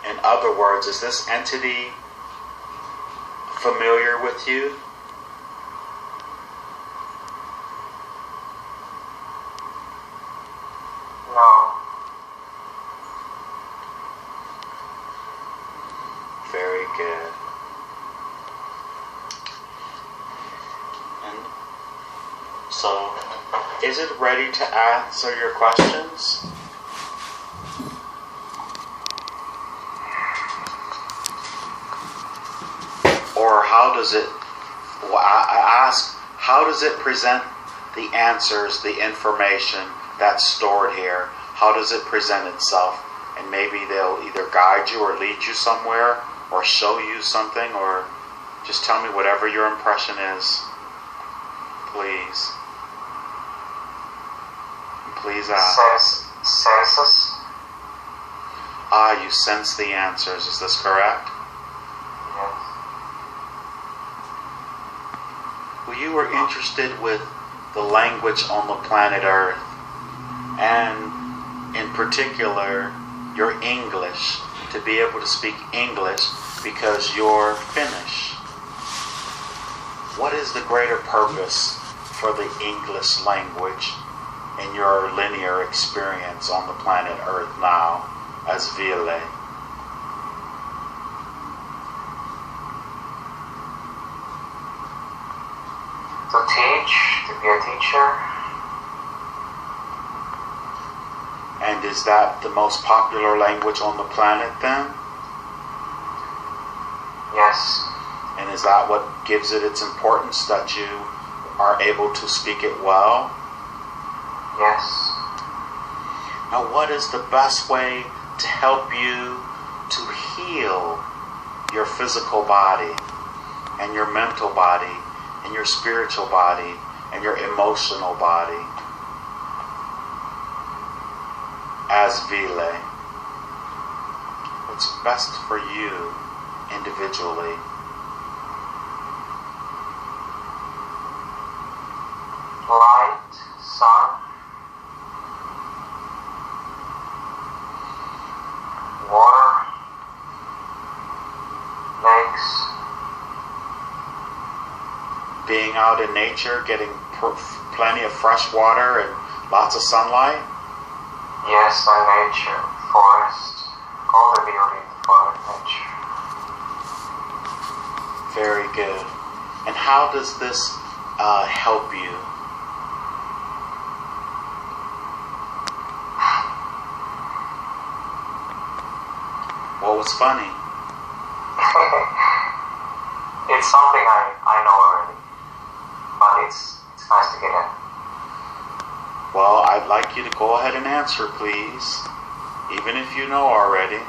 In other words, is this entity familiar with you? No. Very good. And so, is it ready to answer your questions? Or how does it, I ask, how does it present the answers, the information that's stored here? How does it present itself? And maybe they'll either guide you or lead you somewhere or show you something, or just tell me whatever your impression is. Please. Please ask. Senses? Ah, you sense the answers. Is this correct? Yes. Well, you were interested with the language on the planet Earth, and in particular, your English, to be able to speak English because you're Finnish. What is the greater purpose for the English language in your linear experience on the planet Earth now as Ville? To teach, to be a teacher. And is that the most popular language on the planet then? Yes. And is that what gives it its importance, that you are able to speak it well? Yes. Now, what is the best way to help you to heal your physical body and your mental body and your spiritual body and your emotional body as Ville? What's best for you individually? Light, sun, water, lakes. Being out in nature, getting plenty of fresh water and lots of sunlight? Yes, and nature, forest, all the beauty for nature. Very good. And how does this help you? What was funny? It's something I know already, but it's nice to get in. Well, I'd like you to go ahead and answer, please, even if you know already.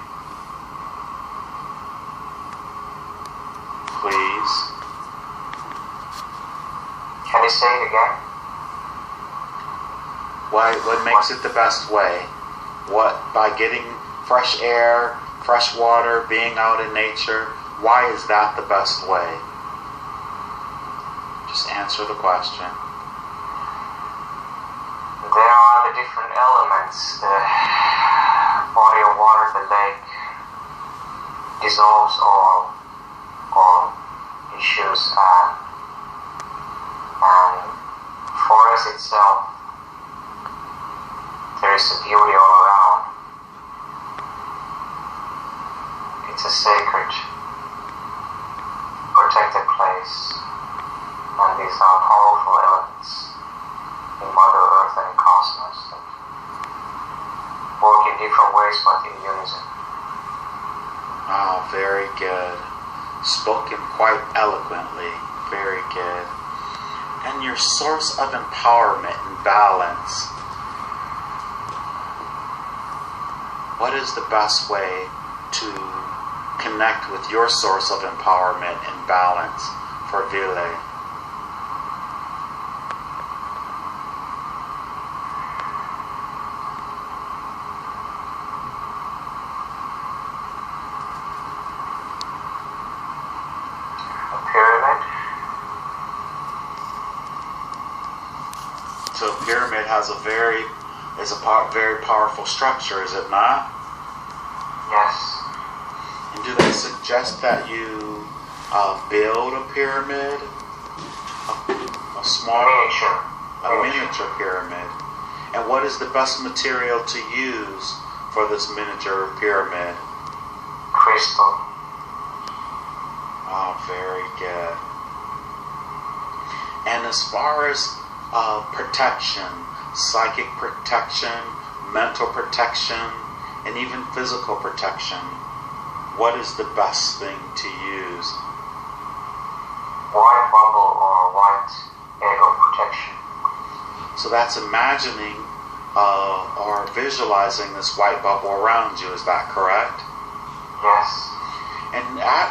Please. Can you say it again? What makes it the best way? What, by getting fresh air, fresh water, being out in nature, why is that the best way? Just answer the question. There are the different elements. The body of water, the lake, dissolves all issues, and forest itself, there is a beauty all around. It's a sacred, protected place, and these are powerful elements in Mother Earth and in cosmos that work in different ways but in unison. Oh, very good. Spoken quite eloquently. Very good. And your source of empowerment and balance. What is the best way to connect with your source of empowerment and balance for Ville? So a pyramid has very powerful structure, is it not? Yes. And do they suggest that you build a pyramid? A small miniature pyramid. And what is the best material to use for this miniature pyramid? Crystal. Oh, very good. And as far as protection, psychic protection, mental protection, and even physical protection, what is the best thing to use? White bubble or white egg of protection. So that's imagining or visualizing this white bubble around you, is that correct? Yes. And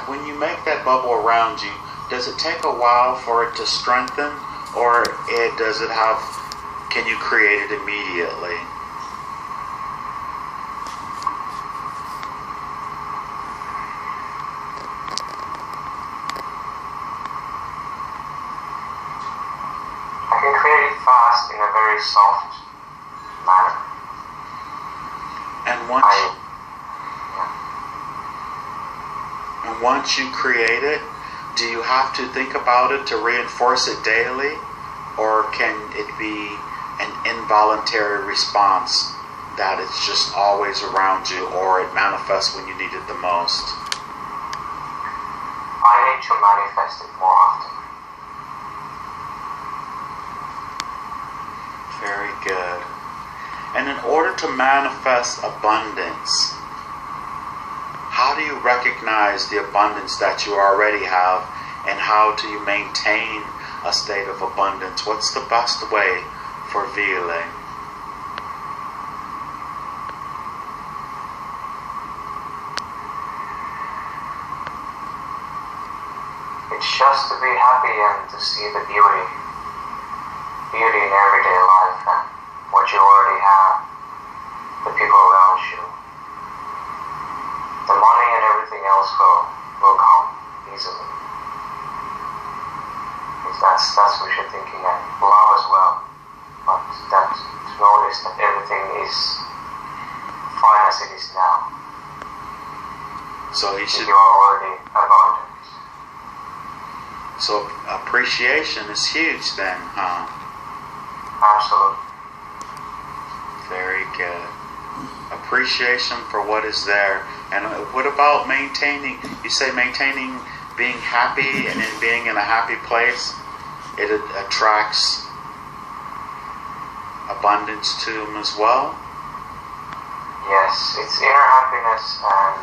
when you make that bubble around you, does it take a while for it to strengthen, or can you create it immediately? I can create it fast in a very soft manner. And once you create it, do you have to think about it to reinforce it daily? Or can it be an involuntary response that it's just always around you, or it manifests when you need it the most? I need to manifest it more often. Very good. And in order to manifest abundance, how do you recognize the abundance that you already have, and how do you maintain a state of abundance? What's the best way for feeling? It's just to be happy and to see the beauty in everyday life and what you already have, the people around you. The money and everything else will come easily. That's what you're thinking, and love as well. But to notice that everything is fine as it is now. So you are already abundant. So appreciation is huge then, huh? Absolutely. Very good. Appreciation for what is there. And what about maintaining? You say maintaining being happy, and in being in a happy place, it attracts abundance to them as well? Yes, it's inner happiness, and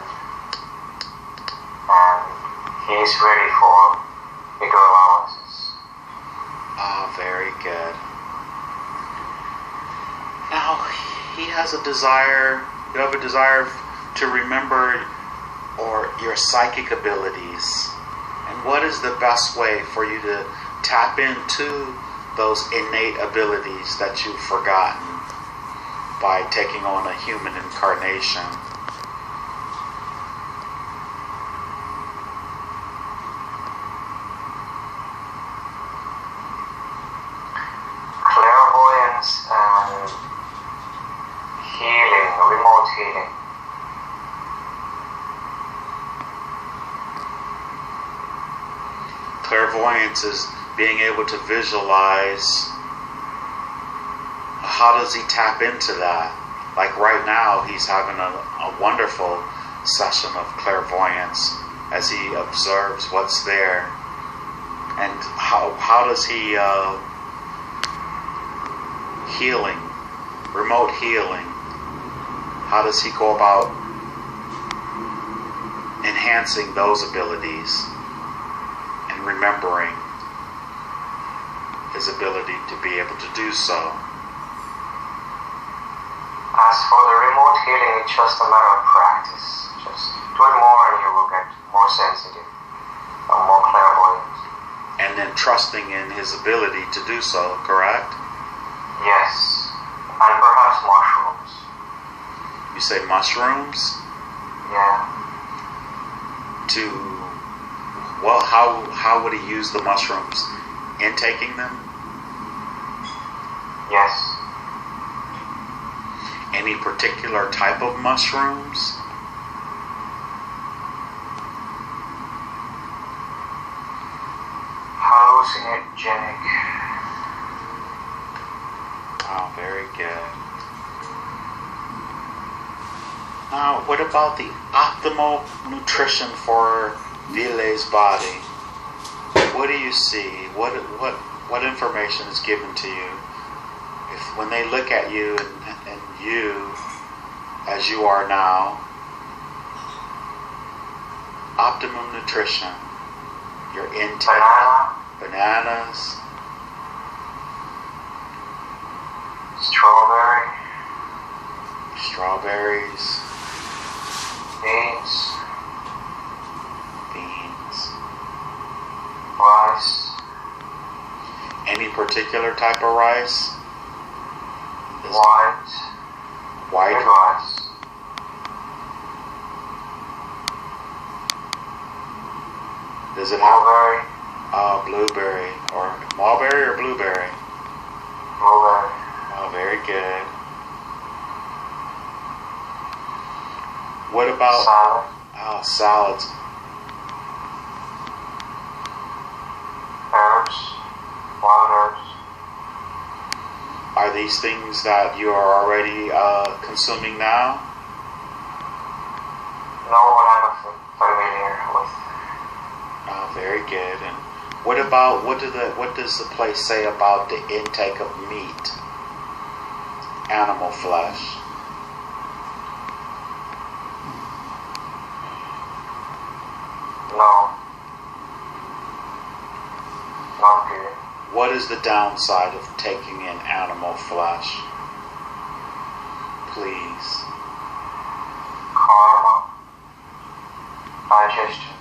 he is ready for bigger allowances. Ah, very good. Now, he has a desire, you have a desire to remember your psychic abilities. And what is the best way for you to tap into those innate abilities that you've forgotten by taking on a human incarnation? Clairvoyance and healing, remote healing. Clairvoyance is being able to visualize. How does he tap into that? Like right now, he's having a wonderful session of clairvoyance as he observes what's there. And how does he healing, remote healing, how does he go about enhancing those abilities and remembering his ability to be able to do so? As for the remote healing, it's just a matter of practice. Just do it more and you will get more sensitive and more clairvoyant. And then trusting in his ability to do so, correct? Yes. And perhaps mushrooms. You say mushrooms? Yeah. Well, how would he use the mushrooms? Intaking them? Yes. Any particular type of mushrooms? Genic. Oh, very good. Now, what about the optimal nutrition for Vile's body? What do you see? What information is given to you? If when they look at you and you as you are now, optimum nutrition, your intake, bananas, strawberries, beans, rice. Any particular type of rice? White Red rice. Does it have Mulberry. Blueberry or mulberry or blueberry? Mulberry. Oh, very good. What about salad? Salads? Herbs. Wild herbs. Are these things that you are already consuming now? No, what I'm familiar with. Oh, very good. And what about what does the place say about the intake of meat, animal flesh? No. Not good. What is the downside of taking in animal flesh? Please. Karma. Digestion.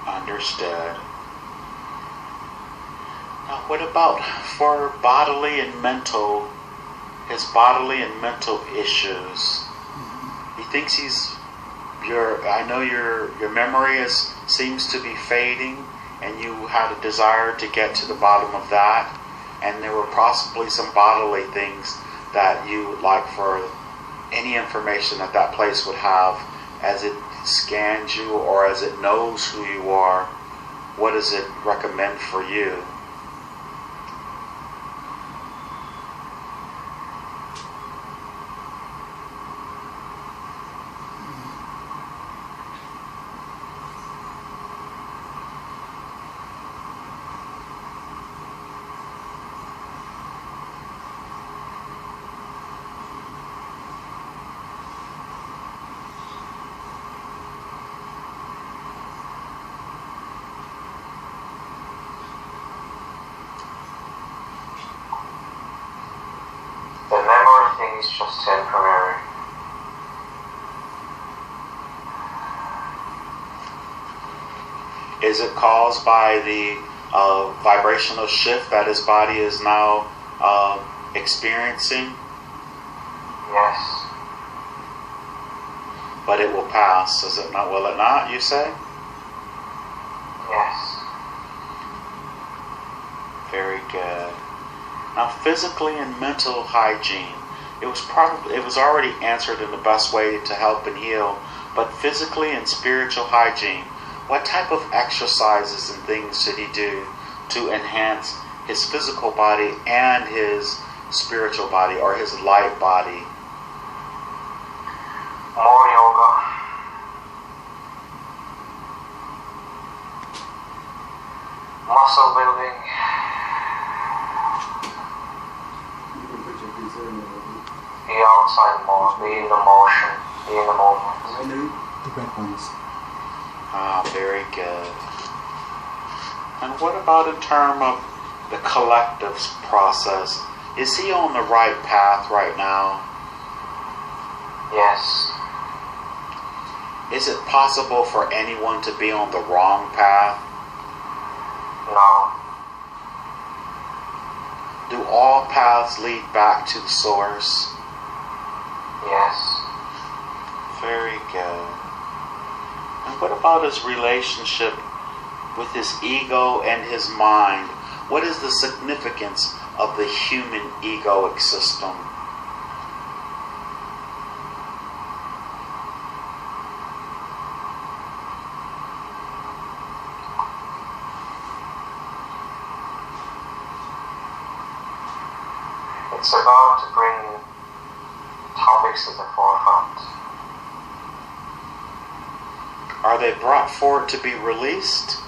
Understood. Now, what about for his bodily and mental issues? He thinks I know your memory seems to be fading, and you had a desire to get to the bottom of that, and there were possibly some bodily things that you would like for any information that place would have as it scans you or as it knows who you are. What does it recommend for you? The memory thing is just temporary. Is it caused by the vibrational shift that his body is now experiencing? Yes. But it will pass, is it not? Will it not, you say? Yes. Very good. Now, physically and mental hygiene. It was already answered in the best way to help and heal, but physically and spiritual hygiene. What type of exercises and things should he do to enhance his physical body and his spiritual body or his light body? More yoga. Muscle building. Be outside more. Be in the motion. Be in the moment. The red ones. Ah, very good. And what about in terms of the collective process? Is he on the right path right now? Yes. Is it possible for anyone to be on the wrong path? No. Do all paths lead back to the source? Yes. Very good. And what about his relationship with his ego and his mind? What is the significance of the human egoic system? it's about to bring topics to the forefront. Are they brought forward to be released?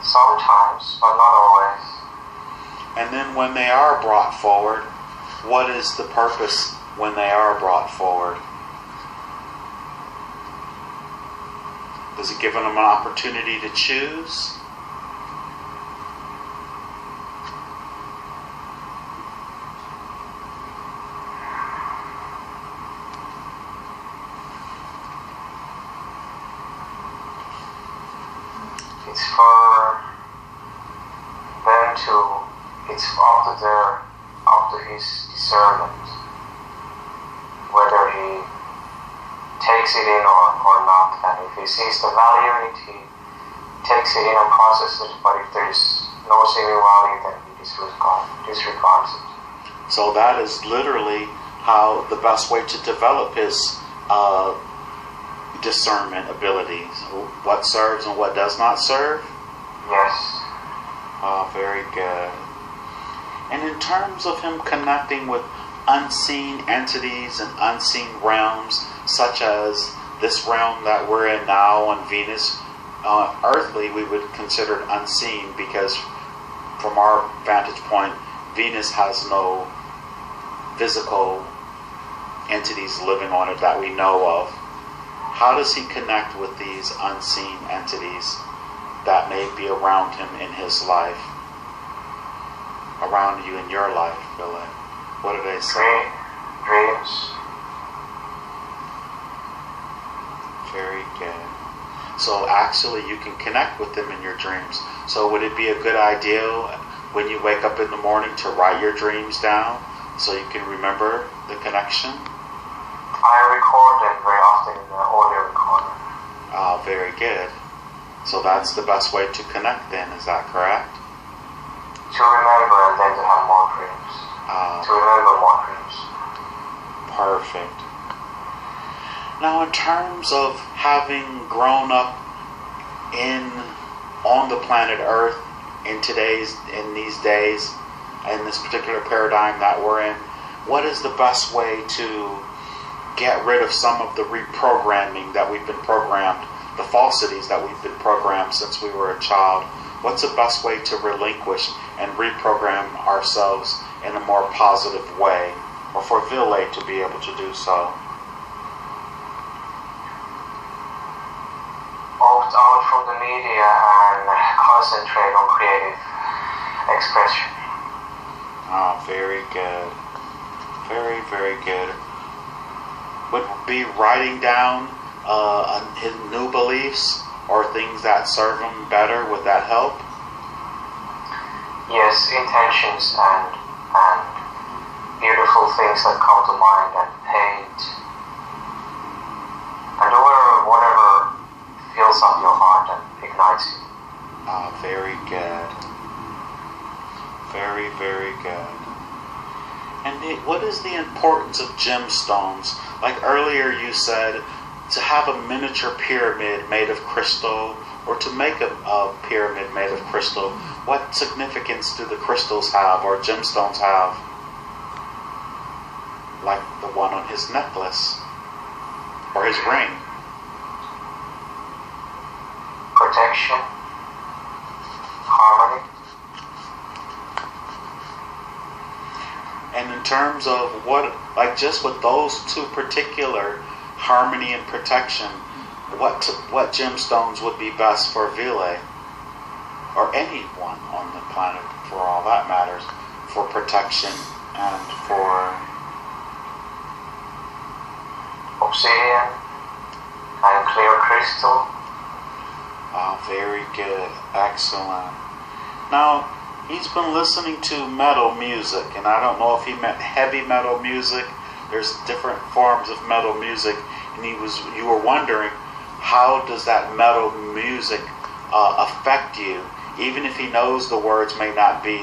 Sometimes, but not always. And then when they are brought forward, what is the purpose when they are brought forward? Does it give them an opportunity to choose? It's for them to, it's up to his discernment, whether he takes it in or not. And if he sees the value in it, he takes it in and processes it, but if there's no seeming value, then he disregards it. So that is literally how the best way to develop his discernment abilities. What serves and what does not serve? Yes. Oh, very good. And in terms of him connecting with unseen entities and unseen realms, such as this realm that we're in now on Venus, earthly we would consider it unseen because from our vantage point, Venus has no physical entities living on it that we know of. How does he connect with these unseen entities that may be around him in his life? Around you in your life, Billy? What do they say? Dreams. Very good. So actually you can connect with them in your dreams. So would it be a good idea when you wake up in the morning to write your dreams down so you can remember the connection? I record them very often in the audio recorder. Oh, very good. So that's the best way to connect then, is that correct? To remember and then to have more dreams. To remember more dreams. Perfect. Now in terms of having grown up on the planet Earth in these days, in this particular paradigm that we're in, what is the best way to get rid of some of the reprogramming that we've been programmed, the falsities that we've been programmed since we were a child? What's the best way to relinquish and reprogram ourselves in a more positive way, or for Ville to be able to do so? Opt out from the media and concentrate on creative expression. Oh, very good. Very, very good. Would be writing down his new beliefs or things that serve him better, would that help? Yes, intentions and beautiful things that come to mind, and paint and whatever fills up your heart and ignites you. Very good. Very, very good. And what is the importance of gemstones? Like earlier you said, to have a miniature pyramid made of crystal, or to make a pyramid made of crystal, what significance do the crystals have or gemstones have? Like the one on his necklace or his ring. Protection, harmony. And in terms of what, like just with those two particular, harmony and protection, what gemstones would be best for Ville, or anyone on the planet for all that matters, for protection and for obsidian and clear crystal. Very good, excellent. Now he's been listening to metal music, and I don't know if he meant heavy metal music. There's different forms of metal music, and you were wondering, how does that metal music affect you? Even if he knows the words may not be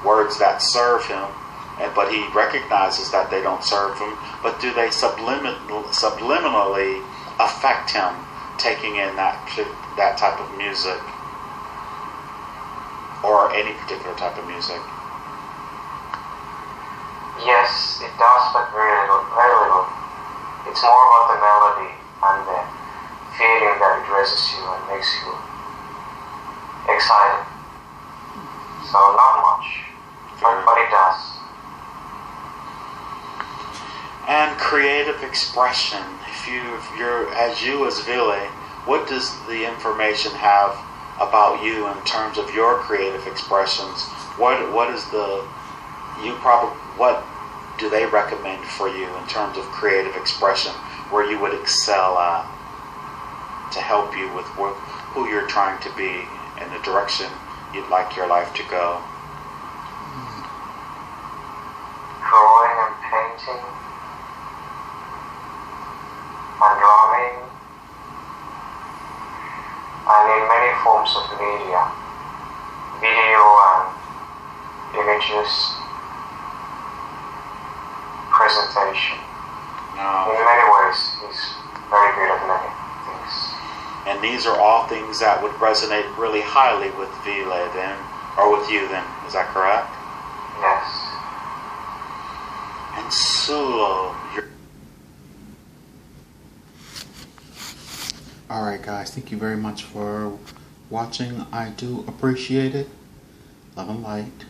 words that serve him, but he recognizes that they don't serve him, but do they subliminally affect him taking in that type of music, or any particular type of music? Yes, it does, but very little, very little. It's more about the melody and the feeling that it raises you and makes you excited. So not much, but it does. And creative expression. If you're as you as Ville, what does the information have about you in terms of your creative expressions? What do they recommend for you in terms of creative expression where you would excel at to help you with who you're trying to be and the direction you'd like your life to go? Drawing and painting and drawing and in many forms of media, video and images, presentation. In many ways, he's very good at many things. And these are all things that would resonate really highly with Ville then, or with you then, is that correct? Yes. And Sulo, Alright guys, thank you very much for watching. I do appreciate it. Love and light.